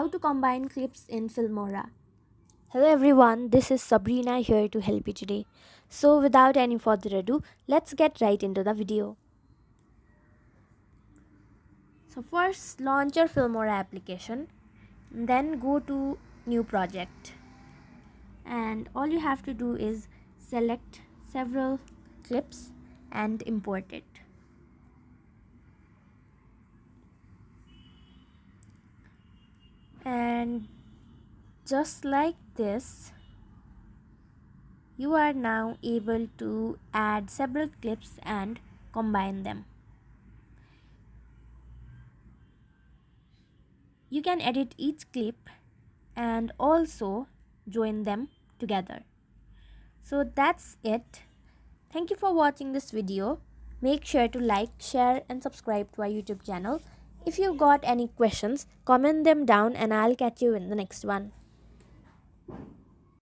How to combine clips in Filmora. Hello everyone, this is Sabrina here to help you today. So without any further ado, let's get right into the video. So first launch your Filmora application, then go to new project, and all you have to do is select several clips and import it. And just like this, you are now able to add several clips and combine them. You can edit each clip and also join them together. So that's it. Thank you for watching this video. Make sure to like, share and subscribe to our YouTube channel. If you got any questions, comment them down and I'll catch you in the next one.